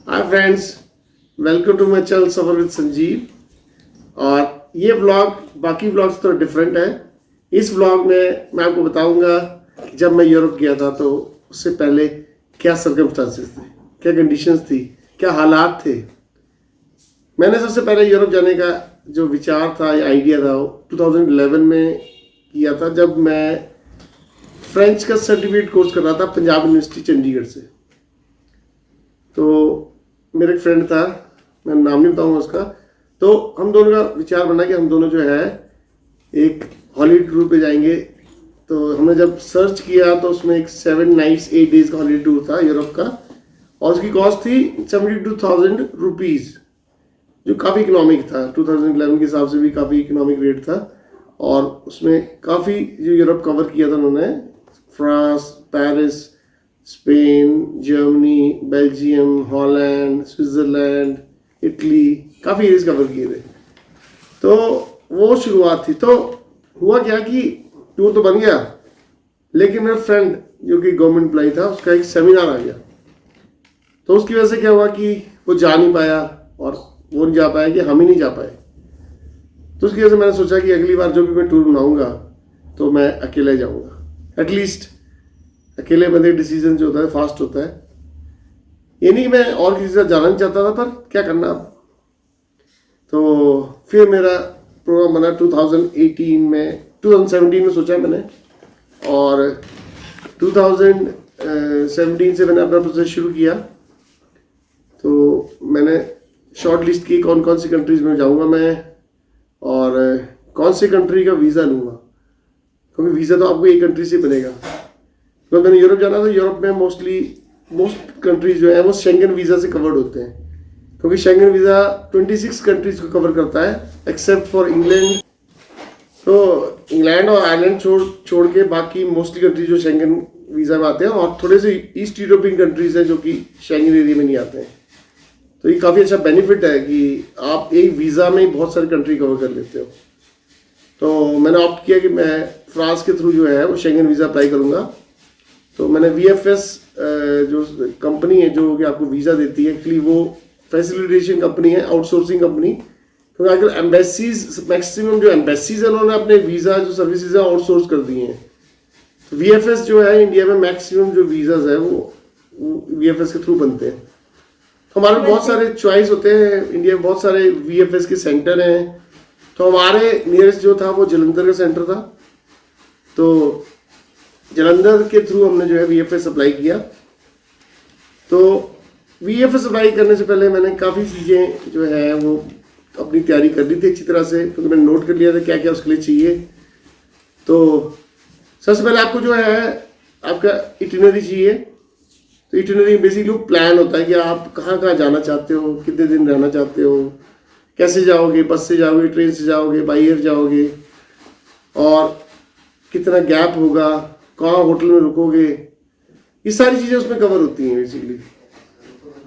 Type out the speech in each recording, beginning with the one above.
Hi friends, welcome to my channel Safar with Sanjeev. और ये vlog बाकी व्लॉग्स तो डिफरेंट है। इस व्लॉग में मैं आपको बताऊंगा कि जब मैं यूरोप गया था तो उससे पहले क्या सर्कमस्टांसेस थे, क्या कंडीशंस थी, क्या हालात थे। मैंने सबसे पहले यूरोप जाने का जो विचार था या आइडिया था वो 2011 में किया था, जब मैं फ्रेंच का सर्टिफिकेट कोर्स कर रहा था पंजाब यूनिवर्सिटी चंडीगढ़ से। तो मेरा एक फ्रेंड था, मैं नाम नहीं बताऊंगा उसका, तो हम दोनों का विचार बना कि हम दोनों जो है एक हॉलीडे टूर पे जाएंगे। तो हमने जब सर्च किया तो उसमें एक 7 नाइट्स 8 डेज का हॉलीडे टूर था यूरोप का, और उसकी कॉस्ट थी 72,000 रुपीज़, जो काफ़ी इकोनॉमिक था। 2011 के हिसाब से भी काफ़ी इकोनॉमिक रेट था। और उसमें काफ़ी जो यूरोप कवर किया था उन्होंने, France, Paris, Spain, Germany, Belgium, Holland, Switzerland, Italy, काफ़ी एरियाज कवर किए थे। तो वो शुरुआत थी। तो हुआ क्या कि टूर तो बन गया, लेकिन मेरा फ्रेंड जो कि गवर्नमेंट एम्प्लॉय था, उसका एक सेमिनार आ गया। तो उसकी वजह से क्या हुआ कि वो जा नहीं पाया, और वो नहीं जा पाया कि हम ही नहीं जा पाए। तो उसकी वजह से मैंने सोचा कि अगली बार जो भी मैं टूर बनाऊंगा तो मैं अकेले जाऊंगा। एटलीस्ट अकेले बंदे का डिसीजन जो होता है फास्ट होता है। ये नहीं कि मैं और किसी के साथ जाना नहीं चाहता था, पर क्या करना अब। तो फिर मेरा प्रोग्राम बना 2017 में सोचा मैंने, और 2017 से मैंने अपना प्रोसेस शुरू किया। तो मैंने शॉर्ट लिस्ट की कौन कौन सी कंट्रीज में जाऊंगा मैं, और कौन सी कंट्री का वीज़ा लूँगा, क्योंकि वीज़ा तो आपको एक कंट्री से बनेगा। तो मैंने यूरोप जाना था। यूरोप में मोस्ट कंट्रीज जो है वो शेंगन वीज़ा से कवर्ड होते हैं, क्योंकि शेंगन वीज़ा 26 कंट्रीज को कवर करता है एक्सेप्ट फॉर इंग्लैंड। तो इंग्लैंड और आयरलैंड छोड़ के बाकी मोस्टली कंट्रीज जो शेंगन वीज़ा में आते हैं, और थोड़े से ईस्ट यूरोपियन कंट्रीज हैं जो कि शेंगन एरिया में नहीं आते हैं। तो ये काफ़ी अच्छा बेनिफिट है कि आप एक वीज़ा में ही बहुत सारी कंट्री कवर कर लेते हो। तो मैंने ऑप्ट किया कि मैं फ्रांस के थ्रू जो है वो शेंगन वीज़ा अप्लाई करूँगा। तो मैंने VFS जो कंपनी है जो कि आपको वीज़ा देती है, एक्चुअली वो फैसिलिटेशन कंपनी है, आउटसोर्सिंग कंपनी। क्योंकि आजकल एम्बेसीज, मैक्सिमम जो एम्बेसीज है उन्होंने अपने वीज़ा जो सर्विसेज है आउटसोर्स कर दिए हैं। तो VFS जो है इंडिया में मैक्सिमम जो वीज़ाज है वो VFS के थ्रू बनते हैं। हमारे बहुत सारे चॉइस होते हैं, इंडिया में बहुत सारे VFS के सेंटर हैं। तो हमारे नियरेस्ट जो था वो जलंधर का सेंटर था। तो जलंधर के थ्रू हमने जो है VFS अप्लाई किया। तो VFS अप्लाई करने से पहले मैंने काफ़ी चीज़ें जो है वो अपनी तैयारी कर ली थी अच्छी तरह से, क्योंकि मैंने नोट कर लिया था क्या क्या उसके लिए चाहिए। तो सबसे पहले आपको जो है आपका इटिनरी चाहिए। तो इटिनरी बेसिकली वो प्लान होता है कि आप कहाँ कहाँ जाना चाहते हो, कितने दिन रहना चाहते हो, कैसे जाओगे, बस से जाओगे, ट्रेन से जाओगे, बाई एयर जाओगे, और कितना गैप होगा, कहाँ होटल में रुकोगे, ये सारी चीज़ें उसमें कवर होती हैं बेसिकली।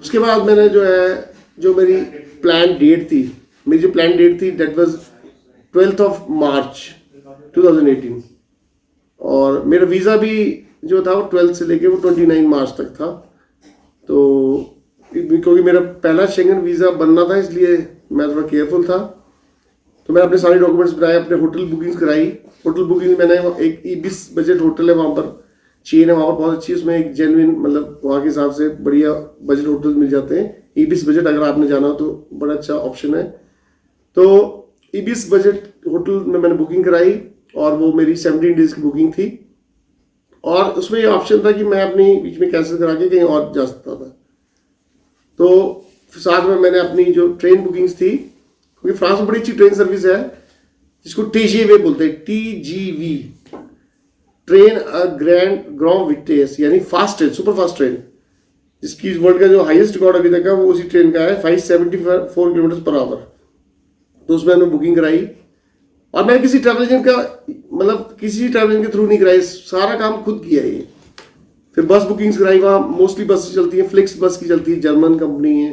उसके बाद मैंने जो है, जो मेरी प्लान डेट थी, मेरी जो प्लान डेट थी date was 12th of March 2018, और मेरा वीज़ा भी जो था वो 12 से लेके वो 29 मार्च तक था। तो क्योंकि मेरा पहला शेंगन वीज़ा बनना था, इसलिए मैं थोड़ा केयरफुल था। तो मैंने अपने सारे डॉक्यूमेंट्स बनाए, अपने होटल बुकिंग्स कराई। होटल बुकिंग मैंने एक ईबिस बजट होटल है वहाँ पर, चेन है वहाँ पर बहुत अच्छी, उसमें एक जेन्युइन मतलब वहाँ के हिसाब से बढ़िया बजट होटल मिल जाते हैं। ईबिस बजट अगर आपने जाना हो तो बड़ा अच्छा ऑप्शन है। तो ईबिस बजट होटल में मैंने बुकिंग कराई, और वो मेरी 17 डेज की बुकिंग थी। और उसमें ये ऑप्शन था कि मैं अपनी बीच में कैंसिल करा के कहीं और जा सकता था। तो साथ में मैंने अपनी जो ट्रेन बुकिंग्स थी, क्योंकि फ्रांस में बड़ी अच्छी ट्रेन सर्विस है जिसको TGV बोलते हैं, TGV, ट्रेन ग्रैंड विटेस, यानी fast train, super fast train, जिसकी वर्ल्ड का जो हाईएस्ट रिकॉर्ड अभी तक है वो उसी ट्रेन का है, 574 किलोमीटर पर आवर। तो उसमें हमने बुकिंग कराई, और मैंने किसी ट्रैवल एजेंट का मतलब किसी ट्रैवल एजेंट के थ्रू नहीं कराई, सारा काम खुद किया ये। फिर बस बुकिंग्स कराई, वहाँ मोस्टली बस चलती है, फ्लिक्स बस की चलती है, जर्मन कंपनी है।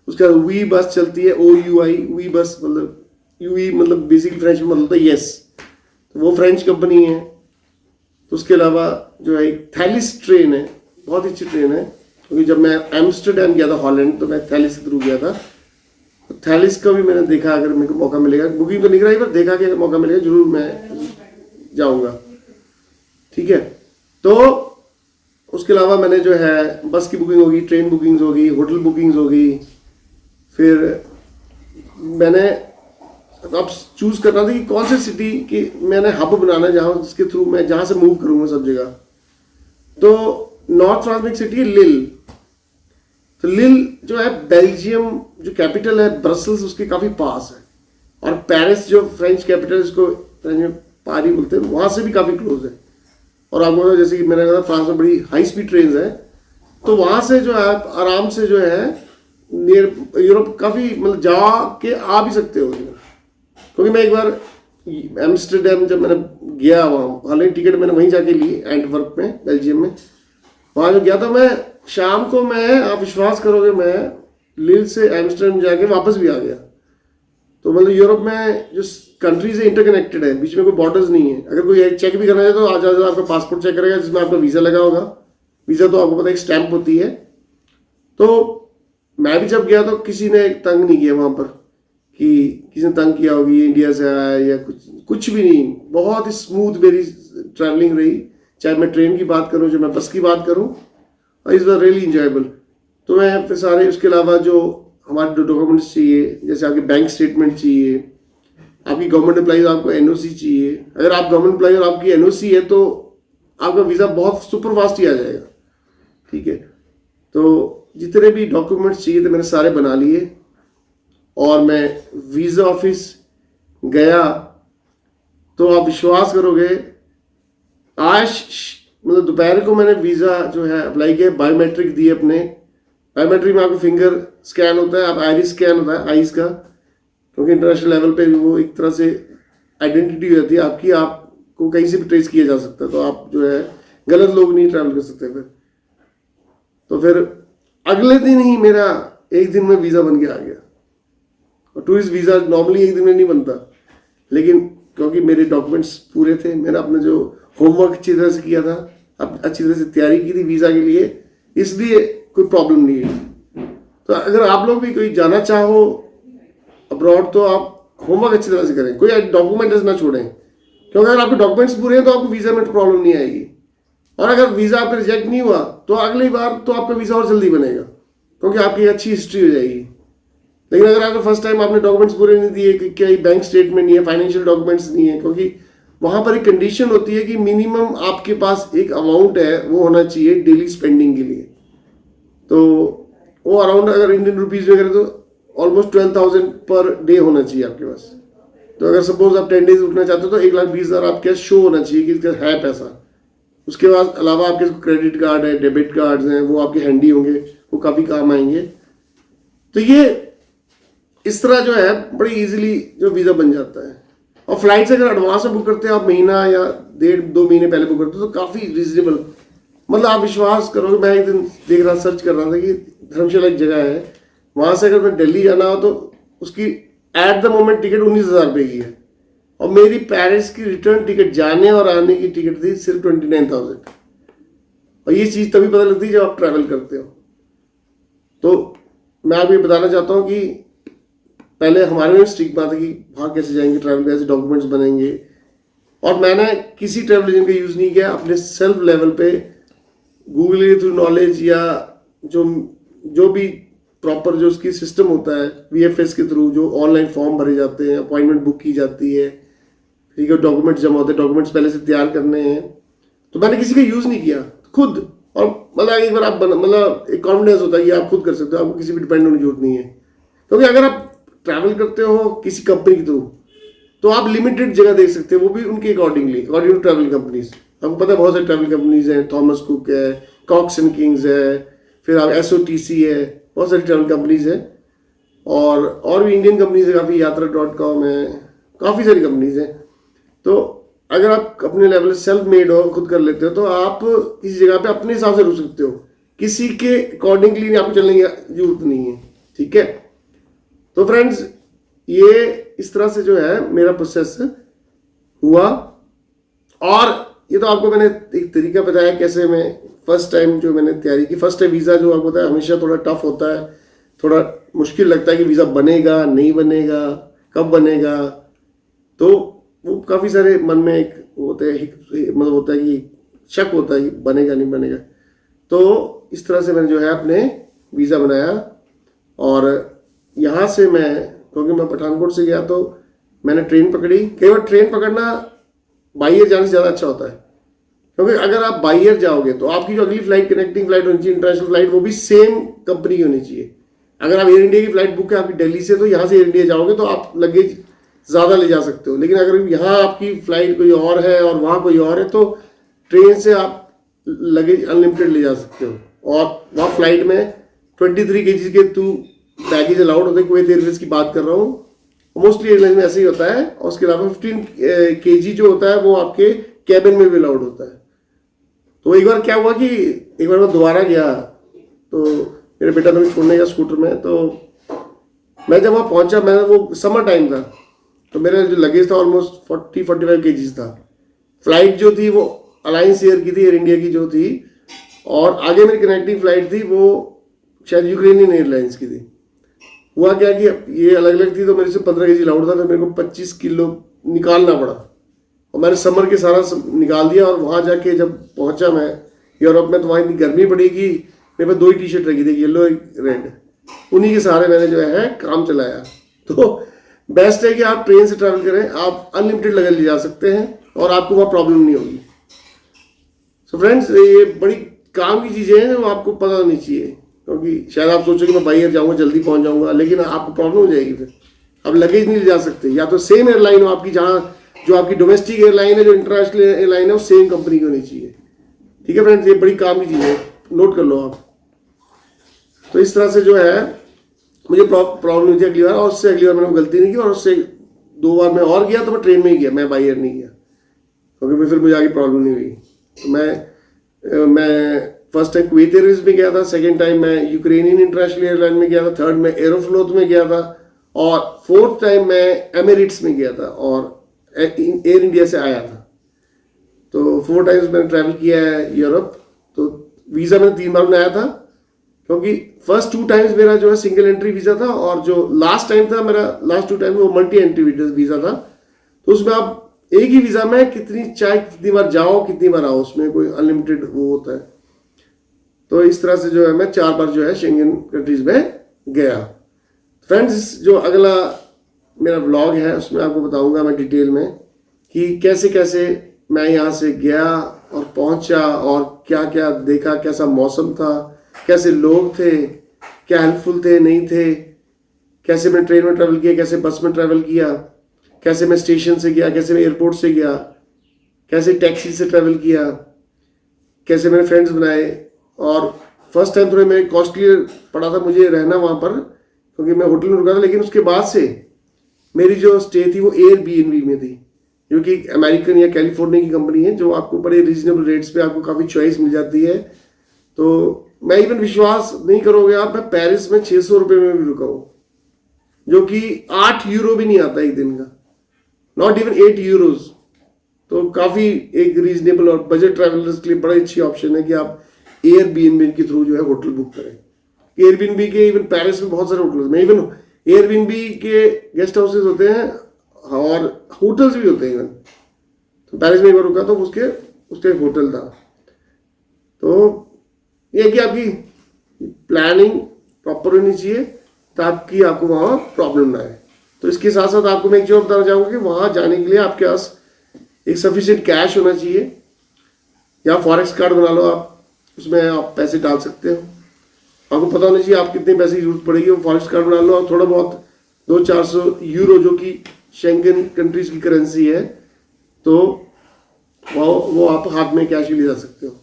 उसके बाद वी बस चलती है, OUI, वी बस मतलब UI मतलब बेसिकली फ्रेंच में मतलब होता है यस, तो वो फ्रेंच कंपनी है। तो उसके अलावा जो है थैलिस ट्रेन है, बहुत अच्छी ट्रेन है, क्योंकि जब मैं एम्स्टरडेम गया था हॉलैंड तो मैं थैलिस के थ्रू गया था। तो थैलिस का भी मैंने देखा, अगर मेरे को मौका मिलेगा, बुकिंग तो नहीं कराई पर देखा कि अगर मौका मिलेगा जरूर मैं जाऊंगा। ठीक है, तो उसके अलावा मैंने जो है बस की बुकिंग होगी, ट्रेन बुकिंग्स होगी, होटल बुकिंग्स होगी। फिर मैंने अब चूज करना था कि कौन सी सिटी की मैंने हब बनाना है जहाँ जिसके थ्रू मैं जहाँ से मूव करूँगा सब जगह। तो नॉर्थ फ्रांस में एक सिटी है लिल। तो लिल जो है बेल्जियम जो कैपिटल है ब्रसल्स उसके काफ़ी पास है, और पेरिस जो फ्रेंच कैपिटल इसको फ्रेंच में पारी बोलते हैं, वहाँ से भी काफ़ी क्लोज है। और आपको पता जैसे कि मैंने कहा फ्रांस में बड़ी हाई स्पीड ट्रेन है, तो वहाँ से जो है आप आराम से जो है नियर यूरोप काफ़ी मतलब जा के आ भी सकते हो। क्योंकि मैं एक बार एम्स्टरडेम जब मैंने गया वहाँ, हालांकि टिकट मैंने वहीं जाके ली एंटवर्प में बेल्जियम में, वहाँ जो गया था मैं शाम को, मैं आप विश्वास करोगे मैं लिल से एम्स्टरडेम जाके वापस भी आ गया। तो मतलब यूरोप में जो कंट्रीज है इंटरकनेक्टेड है, बीच में कोई बॉर्डर्स नहीं है। अगर कोई चेक भी करना है तो आज आपका पासपोर्ट चेक करेगा जिसमें आपका वीज़ा लगा होगा। वीज़ा तो आपको पता है एक स्टैंप होती है। तो मैं भी जब गया तो किसी ने तंग नहीं किया वहाँ पर कि किसी ने तंग किया होगी इंडिया से आया या कुछ भी नहीं। बहुत ही स्मूथ मेरी ट्रैवलिंग रही, चाहे मैं ट्रेन की बात करूँ चाहे मैं बस की बात करूँ, और इज़ वॉज रियली इंजॉयबल। तो मैं फिर सारे उसके अलावा जो हमारे डॉक्यूमेंट्स चाहिए, जैसे आपके बैंक स्टेटमेंट चाहिए, आपकी गवर्नमेंट एम्प्लॉइज आपको एनओसी चाहिए। अगर आप गवर्नमेंट एम्प्लॉइज और आपकी एनओसी है तो आपका वीज़ा बहुत सुपर फास्ट ही आ जाएगा। ठीक है, तो जितने भी डॉक्यूमेंट्स चाहिए थे मैंने सारे बना लिए, और मैं वीज़ा ऑफिस गया तो आप विश्वास करोगे आज मतलब दोपहर को मैंने वीज़ा जो है अप्लाई किया, बायोमेट्रिक दिए अपने। बायोमेट्रिक में आपको फिंगर स्कैन होता है, आप आइरिस स्कैन होता है आइस का, क्योंकि इंटरनेशनल लेवल पे वो एक तरह से आइडेंटिटी हो जाती है आपकी, आपको कहीं से भी ट्रेस किया जा सकता है। तो आप जो है गलत लोग नहीं ट्रैवल कर सकते। फिर अगले दिन ही मेरा एक दिन में वीज़ा बन के आ गया। और टूरिस्ट वीज़ा नॉर्मली एक दिन में नहीं बनता, लेकिन क्योंकि मेरे डॉक्यूमेंट्स पूरे थे, मैंने अपना जो होमवर्क अच्छी तरह से किया था, अब अच्छी तरह से तैयारी की थी वीज़ा के लिए, इसलिए कोई प्रॉब्लम नहीं है। तो अगर आप लोग भी कोई जाना चाहो अब्रॉड तो आप होमवर्क अच्छी तरह से करें, कोई डॉक्यूमेंट्स ना छोड़ें, क्योंकि अगर आपके डॉक्यूमेंट्स पूरे हैं तो आपको वीज़ा में प्रॉब्लम नहीं आएगी। और अगर वीज़ा आपका रिजेक्ट नहीं हुआ तो अगली बार तो आपका वीज़ा और जल्दी बनेगा, क्योंकि आपकी अच्छी हिस्ट्री हो जाएगी। लेकिन अगर आपको फर्स्ट टाइम आपने डॉक्यूमेंट्स पूरे नहीं दिए, कि क्या बैंक स्टेटमेंट नहीं है, फाइनेंशियल डॉक्यूमेंट्स नहीं है, क्योंकि वहाँ पर एक कंडीशन होती है कि मिनिमम आपके पास एक अमाउंट है वो होना चाहिए डेली स्पेंडिंग के लिए। तो वो अराउंड अगर इंडियन रुपीज़ में करें तो ऑलमोस्ट 12,000 पर डे होना चाहिए आपके पास। तो अगर सपोज आप 10 डेज रुकना चाहते हो तो 1,20,000 आपके शो होना चाहिए कि इसका है पैसा। उसके बाद अलावा आपके क्रेडिट कार्ड है, डेबिट कार्ड्स हैं, वो आपके हैंडी होंगे, वो काफ़ी काम आएंगे। तो ये इस तरह जो है बड़ी इजीली जो वीज़ा बन जाता है। और फ्लाइट से अगर एडवांस में बुक करते हैं आप, महीना या 1.5-2 महीने पहले बुक करते हो तो काफ़ी रिजनेबल, मतलब आप विश्वास करोगे, मैं एक दिन देख रहा सर्च कर रहा था कि धर्मशाला एक जगह है, वहाँ से अगर मैं दिल्ली जाना हो तो उसकी एट द मोमेंट टिकट 19,000 रुपये की है, और मेरी पेरिस की रिटर्न टिकट जाने और आने की टिकट थी सिर्फ 29,000। और ये चीज़ तभी पता लगती है जब आप ट्रैवल करते हो। तो मैं आपको ये बताना चाहता हूँ कि पहले हमारे में स्टिग्मा था कि वहाँ कैसे जाएंगे, ट्रैवल कैसे, डॉक्यूमेंट्स बनेंगे, और मैंने किसी ट्रैवल एजेंट का यूज़ नहीं किया। अपने सेल्फ लेवल पे गूगल के थ्रू नॉलेज या जो भी प्रॉपर जो उसकी सिस्टम होता है VFS के थ्रू, जो ऑनलाइन फॉर्म भरे जाते हैं, अपॉइंटमेंट बुक की जाती है, ठीक है, डॉक्यूमेंट्स जमा होते हैं, डॉक्यूमेंट्स पहले से तैयार करने हैं, तो मैंने किसी का यूज़ नहीं किया खुद। और मतलब एक बार आप मतलब एक कॉन्फिडेंस होता है कि आप खुद कर सकते हो, आपको किसी भी डिपेंड होने की जरूरत नहीं है। क्योंकि अगर आप ट्रैवल करते हो किसी कंपनी के थ्रू तो आप लिमिटेड जगह देख सकते हो, वो भी उनके अकॉर्डिंग टू ट्रैवल कंपनीज। आपको पता है बहुत सारी ट्रैवल कंपनीज हैं, थॉमस कुक है, कॉक्स एंड किंग्स है, फिर आप SOTC है, बहुत सारी ट्रैवल कंपनीज है, और भी इंडियन कंपनीज है काफ़ी, यात्रा.com है, काफ़ी सारी कंपनीज हैं। तो अगर आप अपने लेवल से सेल्फ मेड हो, खुद कर लेते हो, तो आप किसी जगह पे अपने हिसाब से रुक सकते हो, किसी के अकॉर्डिंगली आपको चलने की जरूरत नहीं है। ठीक है, तो फ्रेंड्स ये इस तरह से जो है मेरा प्रोसेस हुआ। और ये तो आपको मैंने एक तरीका बताया कैसे मैं फर्स्ट टाइम जो मैंने तैयारी की। फर्स्ट टाइम वीज़ा जो आपको बताया हमेशा थोड़ा टफ होता है, थोड़ा मुश्किल लगता है कि वीज़ा बनेगा नहीं बनेगा, कब बनेगा। तो वो काफ़ी सारे मन में एक होते हैं, मतलब होता है कि शक होता है कि बनेगा नहीं बनेगा। तो इस तरह से मैंने जो है अपने वीज़ा बनाया और यहाँ से मैं, क्योंकि मैं पठानकोट से गया तो मैंने ट्रेन पकड़ी। कई बार ट्रेन पकड़ना बाई एयर जाने से ज़्यादा अच्छा होता है, क्योंकि अगर आप बाई एयर जाओगे तो आपकी जो अगली फ्लाइट कनेक्टिंग फ्लाइट होनी चाहिए, इंटरनेशनल फ्लाइट, वो भी सेम कंपनी की होनी चाहिए। अगर आप एयर इंडिया की फ्लाइट बुक है आपकी दिल्ली से, तो यहाँ से एयर इंडिया जाओगे तो आप लगेज ज़्यादा ले जा सकते हो। लेकिन अगर यहाँ आपकी फ्लाइट कोई और है और वहाँ कोई और है, तो ट्रेन से आप लगेज अनलिमिटेड ले जा सकते हो। और वहाँ फ्लाइट में 23 kg के बैगेज अलाउड होते हैं। कुवैत एयरवेज की बात कर रहा हूँ, मोस्टली एयरलाइन में ऐसे ही होता है। और उसके अलावा 15 kg जो होता है वो आपके कैबिन में भी अलाउड होता है। तो एक बार क्या हुआ कि एक बार मैं दोबारा गया, तो मेरे बेटा ने छोड़ने गया स्कूटर में, तो मैं जब वहाँ पहुँचा, मैं वो समर टाइम था, तो मेरा जो लगेज था ऑलमोस्ट 40-45 kg था। फ्लाइट जो थी वो अलायंस एयर की थी, एयर इंडिया की जो थी, और आगे मेरी कनेक्टिंग फ्लाइट थी वो शायद यूक्रेनियन एयरलाइंस की थी। हुआ क्या कि ये अलग अलग थी, तो मेरे से 15 kg लाउड था, तो मेरे को 25 किलो निकालना पड़ा और मैंने समर के सारा निकाल दिया। और वहाँ जाके जब पहुँचा मैं यूरोप में, तो वहाँ इतनी गर्मी पड़ी कि मेरे पास 2 ही टी शर्ट रखी थी, येलो रेड, उन्हीं के सहारे मैंने जो है काम चलाया। तो बेस्ट है कि आप ट्रेन से ट्रैवल करें, आप अनलिमिटेड लगेज ले जा सकते हैं और आपको वहाँ प्रॉब्लम नहीं होगी। सो फ्रेंड्स, ये बड़ी काम की चीज़ें हैं जो आपको पता होनी चाहिए, क्योंकि शायद आप सोचो कि मैं बाई एयर जाऊँगा जल्दी पहुँच जाऊँगा, लेकिन आपको प्रॉब्लम हो जाएगी। फिर आप लगेज नहीं ले जा सकते। या तो सेम एयरलाइन हो आपकी, जहाँ जो आपकी डोमेस्टिक एयरलाइन है, जो इंटरनेशनल एयरलाइन है, वो सेम कंपनी की होनी चाहिए। ठीक है फ्रेंड्स, ये बड़ी काम की चीज़ है, नोट कर लो आप। तो इस तरह से जो है मुझे प्रॉब्लम हुई थी अगली बार, और उससे अगली बार मैंने गलती नहीं की, और उससे 2 बार मैं और गया तो मैं ट्रेन में ही गया, मैं बाई एयर नहीं गया, क्योंकि फिर मुझे आगे प्रॉब्लम नहीं हुई। तो मैं फर्स्ट टाइम कुवैत एयरवेज में गया था, सेकेंड टाइम मैं यूक्रेनियन इंटरनेशनल एयरलाइन में गया था, थर्ड में एरोफ्लोत में गया था, और फोर्थ टाइम मैं एमिरेट्स में गया था और एयर इंडिया से आया था। तो 4 टाइम्स मैंने ट्रैवल किया है यूरोप। तो वीज़ा मैंने 3 बार बनाया था, क्योंकि फर्स्ट 2 टाइम्स मेरा जो है सिंगल एंट्री वीज़ा था, और जो लास्ट टाइम था मेरा, लास्ट 2 टाइम वो मल्टी एंट्री वीज़ा था। तो उसमें आप एक ही वीज़ा में कितनी बार जाओ, कितनी बार आओ, उसमें कोई अनलिमिटेड वो होता है। तो इस तरह से जो है मैं 4 बार जो है शेंगन कंट्रीज में गया। फ्रेंड्स, जो अगला मेरा व्लॉग है उसमें आपको बताऊंगा मैं डिटेल में कि कैसे कैसे मैं यहाँ से गया और पहुँचा, और क्या क्या देखा, कैसा मौसम था, कैसे लोग थे, क्या हेल्पफुल थे नहीं थे, कैसे मैं ट्रेन में ट्रैवल किया, कैसे बस में ट्रैवल किया, कैसे मैं स्टेशन से गया, कैसे मैं एयरपोर्ट से गया, कैसे टैक्सी से ट्रैवल किया, कैसे मैंने फ्रेंड्स बनाए। और फर्स्ट टाइम थोड़े मेरे कॉस्टली पड़ा था मुझे रहना वहाँ पर, क्योंकि मैं होटल में रुका था। लेकिन उसके बाद से मेरी जो स्टे थी वो एयरबीएनबी में थी, जो कि अमेरिकन या कैलिफोर्निया की कंपनी है, जो आपको बड़े रीजनेबल रेट्स पे आपको काफ़ी चॉइस मिल जाती है। तो मैं इवन विश्वास नहीं करोगे आप, मैं पेरिस में 600 रुपये में भी रुका हूँ, जो कि 8 यूरो भी नहीं आता एक दिन का, नॉट इवन 8 यूरोज। तो काफ़ी एक रीजनेबल और बजट ट्रैवलर्स के लिए बड़ी अच्छी ऑप्शन है कि आप एयरबीएनबी के थ्रू जो है होटल बुक करें। एयरबीएनबी के इवन पेरिस में बहुत सारे होटल्स में, इवन एयरबीएनबी के गेस्ट हाउसेज होते हैं और होटल्स भी होते हैं इवन। तो पेरिस में एक बार रुका तो उसके होटल था। तो ये कि आपकी प्लानिंग प्रॉपर होनी चाहिए ताकि आपको वहाँ प्रॉब्लम ना आए। तो इसके साथ साथ आपको मैं एक चीज़ बताना चाहूँगा कि वहाँ जाने के लिए आपके पास एक सफिशिएंट कैश होना चाहिए, या फॉरेक्स कार्ड बना लो आप, उसमें आप पैसे डाल सकते हो। आपको पता होना चाहिए आप कितने पैसे की जरूरत पड़ेगी, वो फॉरेक्स कार्ड बना लो, और थोड़ा बहुत 200-400 यूरो जो कि शेंगन कंट्रीज की करेंसी है, तो वो आप हाथ में कैश भी ले जा सकते हो।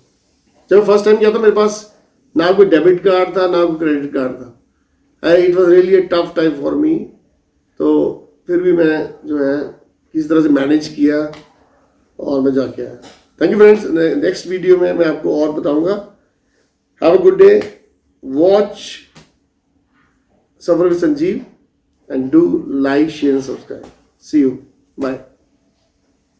जब फर्स्ट टाइम किया था मेरे पास ना कोई डेबिट कार्ड था ना कोई क्रेडिट कार्ड था। It was really a tough time for me. तो फिर भी मैं जो है किस तरह से मैनेज किया और मैं जाके आया। Thank you friends, next video में मैं आपको और बताऊंगा। Have a good day, watch Safar with Sanjeev and do like share and subscribe. See you, bye.